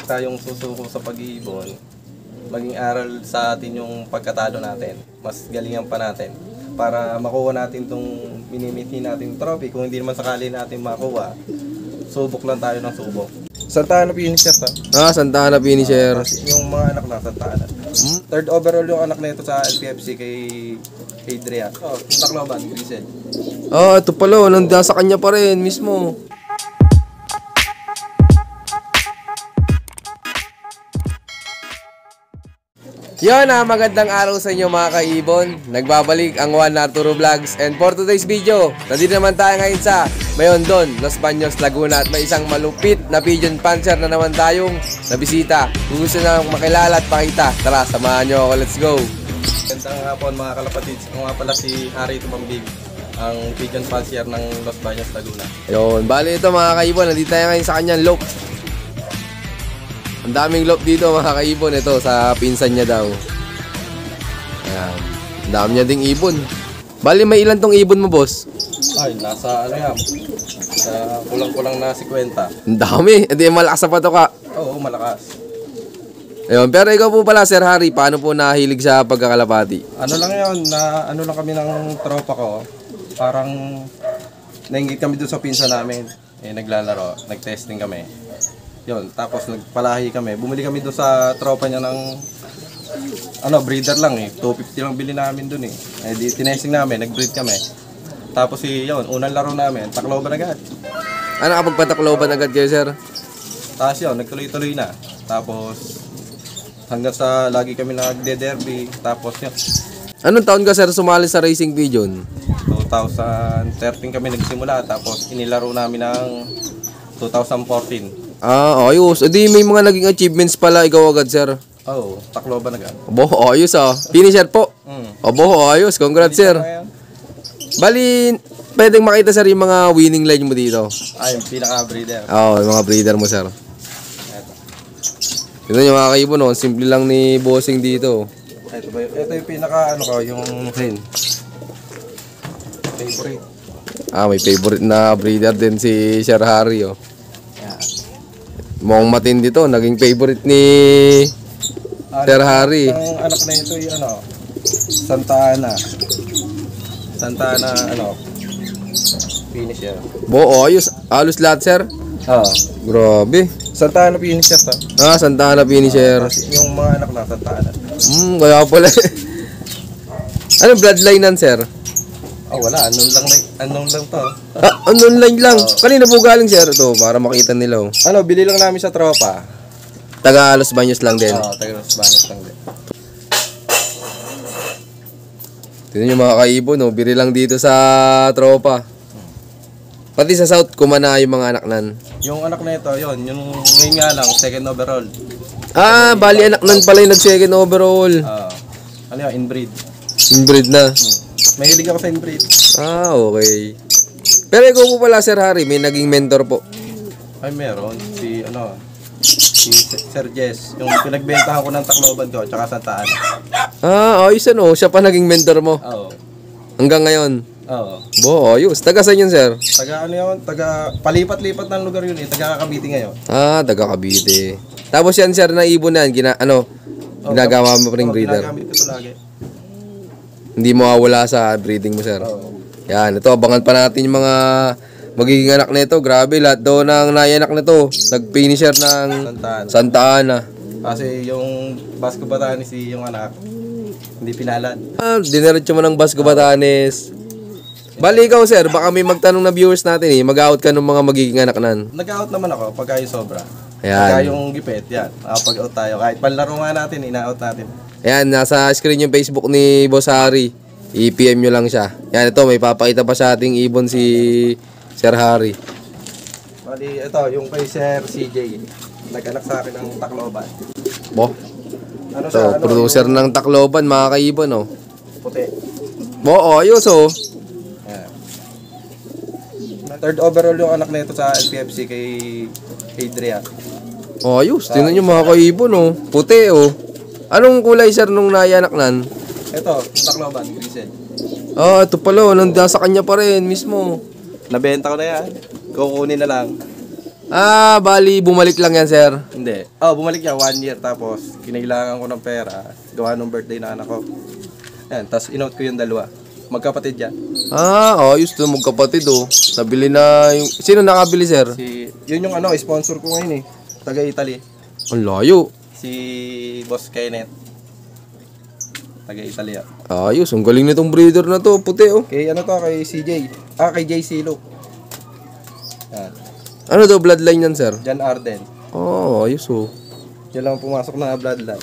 tayong susuko sa pag-iibon, maging aral sa atin yung pagkatalo natin. Mas galingan pa natin para makuha natin itong minimiti natin trophy. Kung hindi naman sakali natin makuha, subok lang tayo ng subok. Santa Ana finisher to. Santa Ana finisher. Yung mga anak na Santa Ana. Third overall yung anak na ito sa LPFC kay Adria. Yung Tacloban, Grisel. Ito pala, nandun sa kanya pa rin mismo. Yun magandang araw sa inyo mga kaibon. Nagbabalik ang Juan Arturo Vlogs. And for today's video, nandito naman tayo ngayon sa Mayondon, Los Baños, Laguna. At may isang malupit na pigeon panzer na naman tayong nabisita. Kung gusto na makilala at pakita, tara samahan nyo ako, let's go. Gandang hapon mga kalapatids. Ako nga pala si Harry Tumambig, ang pigeon panzer ng Los Baños, Laguna. Yun, bali ito mga kaibon, nandito tayo ngayon sa kanyang loop. Ang daming loop dito mga kaibon. Ito sa pinsan niya daw. Ayan. Ang dami niya ding ibon. Bali may ilan tong ibon mo, boss? Ay, nasa ano yan? Kulang-kulang na 50. Ang dami. Hindi malakas sa pato ka. Oo, malakas. Ayun, pero ikaw po pala, Sir Harry, paano po nahilig sa pagkakalapati? Ano lang yun, ano lang kami ng tropa ko. Parang nainggit kami doon sa pinsan namin. Naglalaro, nag-testing kami. Yun, tapos nagpalahi kami. Bumili kami doon sa tropa niya ng breeder lang 250 lang bili namin doon di tinesting namin, nag-breed kami. Tapos yun, unang laro namin, Tacloban agad. Nakapagpatakloban agad kayo, sir? Tapos yun, nagtuloy-tuloy na. Tapos hanggang sa lagi kami nagde-derby. Tapos yun. Anong taon ka, sir, sumali sa racing pigeon? 2013 kami nagsimula. Tapos inilaro namin ng 2014. Ayos. Edi may mga naging achievements pala ikaw agad, sir. Oo, Tacloban agad. Abo, ayos Finisher po. Abo, ayos. Congrats, sir. Bali, pwedeng makita, sir, yung mga winning line mo dito. Yung pinaka-breeder. Yung mga breeder mo, sir. Ito. Ito yung mga kaibo, no? Simple lang ni bossing dito. Ito yung pinaka, yung hen. Favorite. May favorite na breeder din si Sir Harry, Mukhang matindi to, naging favorite ni Sir Harry. Ang anak na ito yung Santa Ana. Santa Ana, finisher. Ayos. Halos lahat, sir? Grabe. Santa Ana finisher to. Santa Ana finisher. Yung mga anak na Santa Ana. Kaya pala. Anong bloodline nan, sir? Wala. Anong lang to. Online lang. Kanina po galing, sir, ito para makita nila. Bili lang namin sa tropa. Taga Los Baños lang din. Taga Los Baños lang din. Tignan nyo mga kaibon, bili lang dito sa tropa. Pati sa South, kumana yung mga anak nan. Yung anak na ito, yung ngayon nga lang, second overall. Bali anak nan pala yung nag-second overall. Inbreed. Inbreed na. Mahilig ako sa inbreed. Okay. Pero ikaw po pala, Sir Harry, may naging mentor po. Ay, meron. Si Sir Jess. Yung pinagbentahan ko ng Tacloban ko, tsaka Santa Ana. Ayos siya pa naging mentor mo. Oo. Hanggang ngayon? Oo. Ayos. Taga saan yun, sir? Taga palipat-lipat ng lugar yun taga Cavite ngayon. Taga Cavite. Tapos yan, sir, na ibon na yan, ginagawa mo pa ring breeder? Ginagamit ko ito lagi. Hindi mo mawawala sa breeding mo, sir? Yan, ito, abangan pa natin yung mga magiging anak nito. Grabe, lahat daw ng naianak nito nag-finisher ng Santa Ana. Kasi yung Basco Batanes yung anak, hindi pinalad. Diniretso mo ng Basco Batanes. Bali ikaw, sir, baka may magtanong na viewers natin mag-out ka ng mga magiging anak nan. Nag-out naman ako pagka yung sobra. Ayan. Pagka yung gipit, yan. Pag-out tayo. Kahit panlaro nga natin, ina-out natin. Ayan, nasa screen yung Facebook ni Boss Harry. I-PM nyo lang siya. Yan, ito, may papakita pa sa ating ibon si Sir Harry. Bali, ito, yung kay Sir CJ. Nag-anak sa akin ng Tacloban. Producer ng Tacloban, mga kaibon, Puti. Ayos, Ayan. Third overall yung anak na ito sa LPFC kay Adria. Ayos, tingnan nyo mga kaibon, puti, Anong kulay, sir, nung naianak nan? Ito, yung Tacloban, Grisel. Ito pala, nasa kanya pa rin mismo. Nabenta ko na yan. Kukunin na lang. Bali, bumalik lang yan, sir. Hindi. Bumalik niya 1 year tapos kinailangan ko ng pera. Gawa ng birthday na anak ko. Yan, tapos inout ko yung dalawa. Magkapatid yan. Ayos to, magkapatid oh. Nabili na yung... Sino nakabili, sir? Yun yung sponsor ko ngayon eh. Taga Italy. Ang layo. Si Boss Kenneth. Taga Italy yan. Ayos, ang galing nitong breeder na to, puti oh. Kay kay CJ. Kay JC Luke. Yan. Ano daw bloodline yan, sir? John Arden. Ayos oh. Yan lang pumasok na bloodline.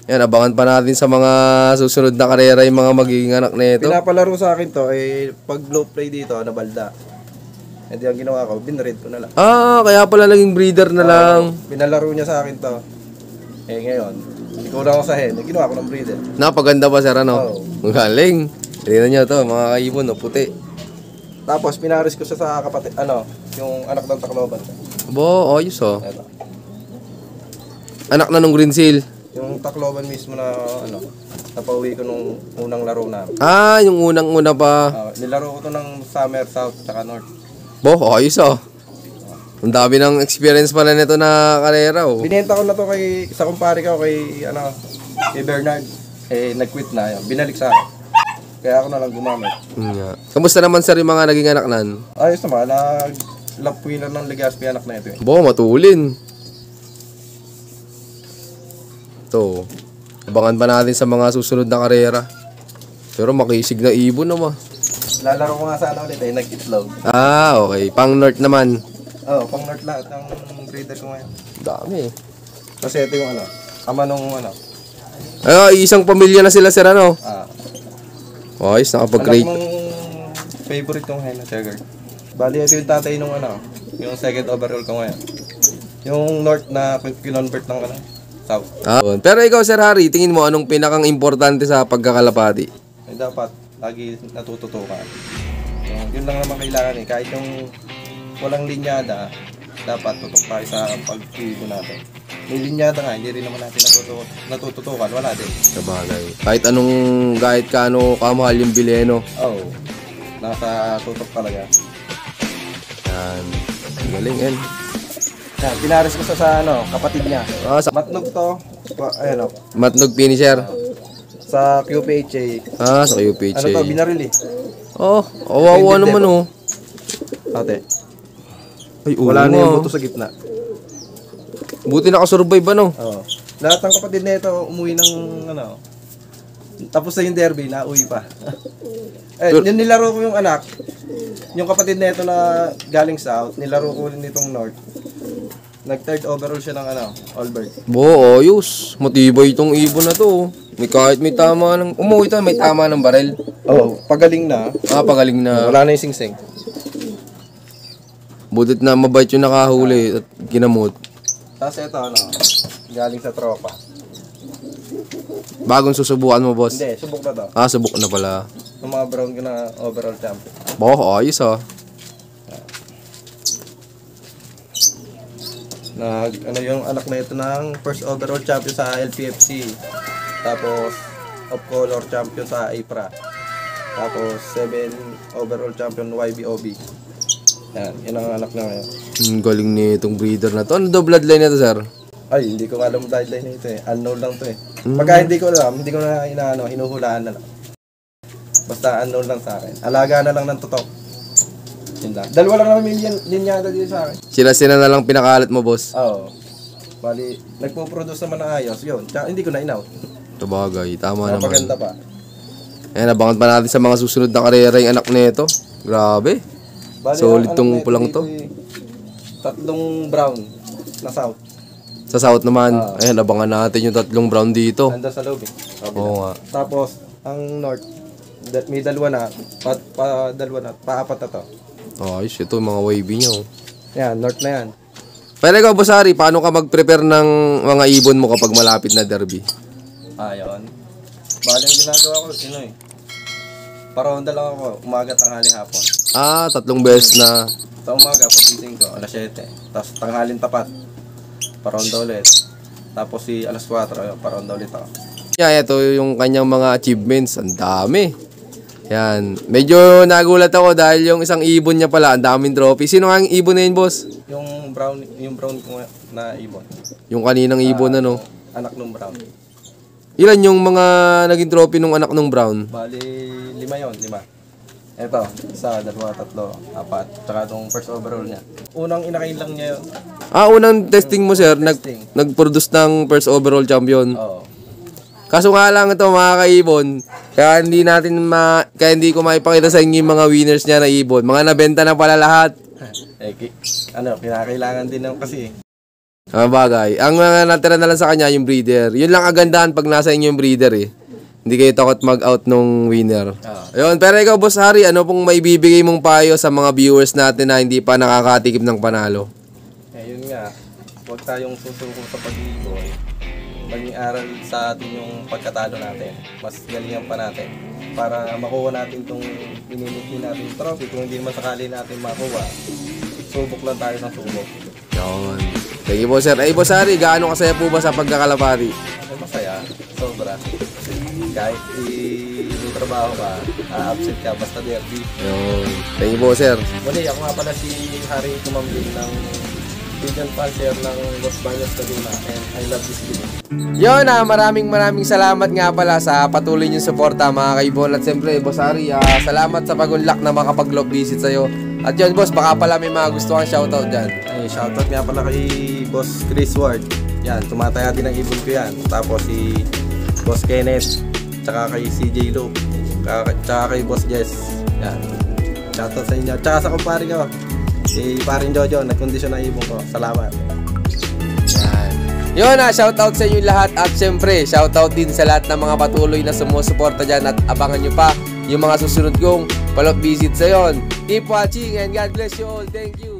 Yan, abangan pa natin sa mga susunod na karera yung mga magiging anak nito. Pinapalaro sa akin to, pag low play dito, nabalda. Hindi ang ginawa ko, binread ko na lang. Kaya pala naging breeder na lang. Pinalaro niya sa akin to. Ngayon, ikaw lang ako sa hen, ginawa ko ng breeder. Napaganda ba, sir, ano? Oo. Ang galing. Tignan nyo to, mga kaibon, no, puti. Tapos, pinaris ko siya sa kapatid, yung anak ng Tacloban. Ayos oh. Ito. Anak na nung Green Seal. Yung Tacloban mismo na, napauwi ko nung unang laro na. Yung unang-una pa. Nilaro ko to ng Summer, South, tsaka North. Ayos oh. Ang dami ng experience pala nito na karera oh. Binenta ko na to sa kumpare ko, kay Bernard. Nag-quit na yun. Binalik sa akin. Kaya ako na lang gumamit. Yeah. Kamusta naman, sir, yung mga naging anak nan? Ayos naman, lap winner ng Legazpi anak na ito eh. Matulin. To. Abangan pa natin sa mga susunod na karera. Pero makisig na ibon naman. Lalaro ko nga sana ulit nag-itlog. Okay. Pang North naman. Pang North lahat ng breeder ko ngayon. Dami. Kasi ito yung ama nung Isang pamilya na sila, sir, ano? Ayos, nakapag-grade. Anak mong favorite kong hen na Tiger. Bali, ito yung tatay nung yung second overall ko ngayon. Yung North na kinonvert ng South. Pero ikaw, Sir Harry, tingin mo anong pinakang importante sa pagkakalapati? Dapat lagi natututukan. Yun lang naman kailangan eh. Kahit yung walang linyada, dapat tutok tayo sa pag-ibo natin. May linyada nga, hindi rin naman natin natututukan. Wala din. Sabagay. Kahit kaano kamahal yung bileno. Nasa tutok talaga. Yan. Galing yan. Yan, pinaris ko sa kapatid niya. Matnog to. Matnog finisher. Sa QPHA. Sa QPHA. Binaril eh. Awawa naman oh. Ate. Ay, wala na yung buto sa gitna. Buti nakasurvive ano? Lahat ng kapatid na ito umuwi ng tapos na yung derby, nauwi pa. Yung nilaro ko yung anak, yung kapatid na ito na galing south, nilaro ko rin itong north. Nag-third overall siya ng Albert. Ayos. Matibay itong ibon na to. Kahit may tama ng... Umuwi tayo, may tama ng barel. Pagaling na. Pagaling na. Wala na yung sing-sing. Butit na mabait yung nakahuli at ginamot. Tapos ito, galing sa tropa. Bagong susubukan mo, boss? Hindi, subok na to. Subok na pala. Yung mga brown ko na overall champion. Ayos ah. Yung anak na ito ng first overall champion sa LPFC. Tapos, of color champion sa APRA. Tapos, 7 overall champion YBOB. Yan ang anak na ngayon. Galing nitong breeder na to. Ano daw bloodline na to, sir? Ay, hindi ko alam bloodline na ito eh. Unknown lang to eh. Pagka hindi ko alam, hindi ko na hinuhulaan na lang. Basta unknown lang sa akin. Alaga na lang ng tutok. Yun lang. Dalawa lang naman may linyada dito sa akin. Sila na lang pinakalat mo, boss? Bali, nagpo-produce naman na ayos. Yun, tsaka hindi ko na inaw. Tabagay, tama naman. Napaganda pa. Abangan pa natin sa mga susunod na karera yung anak nito. Grabe. Bali, solid tong pulang to. Tatlong brown na south. Sa south naman. Abangan natin yung tatlong brown dito. Nandun sa lobby. Oo nga. Tapos, ang north, may dalawa na, paapat na to. Ayos, ito mga wavy nyo. Yan, north na yan. Pero ikaw, Boss Harry, paano ka mag-prepare ng mga ibon mo kapag malapit na derby? Yun. Bali ang ginagawa ko, paronda lang ako, umaga, tanghali, hapon. 3 beses na. Sa umaga, pagising ko, alas 7. Tapos tanghalin tapat, paronda ulit. Tapos alas 4, paronda ulit ako. Ito yung kanyang mga achievements. Ang dami. Yan. Medyo nagulat ako dahil yung isang ibon niya pala, ang daming trophy. Sino nga ang ibon na yun, boss? Yung brown ko na ibon. Yung kaninang ibon, ano? Anak ng brown. Ilan yung mga naging trophy nung anak ng brown? Bali, 5 yun, 5. Eto, 1, 2, 3, 4. Tsaka itong first overall niya. Unang inakain lang niya yun. Unang testing mo, sir, Testing. nag-produce ng first overall champion. Oo. Kaso nga lang ito, mga kaibon, kaya hindi ko maipakita sa inyo yung mga winners niya na ibon. Mga nabenta na pala lahat. Pinakailangan din naman kasi. Bagay. Ang mga natira na lang sa kanya yung breeder. Yun lang kagandahan pag nasa inyo yung breeder eh. Hindi kayo takot mag-out nung winner. Ayun, pero ikaw, Boss Harry, ano pong maibibigay mong payo sa mga viewers natin na hindi pa nakakatikim ng panalo? Yun nga, huwag tayong susuko sa pag-ibon. Maging aral sa atin yung pagkatalo natin. Mas galingan pa natin. Para makuha natin itong ininiti natin trophy. Kung hindi naman sakali natin makuha, subok lang tayo ng subok. Yun. Thank you po, sir. Ay, Boss Harry, gaano kasaya po ba sa pagkakalapati? Masaya, sobra. Kahit may trabaho ka, absent ka, basta derby. Yun. Thank you po, sir. Muli, ako nga pala si Harry Tumambling ng Pigeon Panzer ng Los Baños, Laguna, and I love this video. Yun maraming salamat nga pala sa patuloy niyong suporta mga kaibon. At siyempre, Boss Harry, salamat sa pag-unlock na makapag-love visit sa'yo. At yun, boss, baka pala may mga gusto kang shoutout dyan. Shoutout nga pala kay Boss Chris Ward. Yan, tumataya din ang ibon ko yan. Tapos si Boss Kenneth, tsaka kay CJ Luke, tsaka kay Boss Jess. Yan, shoutout sa inyo. Tsaka sa kumpare ko, si paring Jojo, nagkondisyon ng ibon ko. Salamat. Yun shoutout sa inyo lahat. At syempre, shoutout din sa lahat ng mga patuloy na sumusuporta dyan. At abangan nyo pa yung mga susunod kong follow-up visit sa yon. Keep watching and God bless you all. Thank you.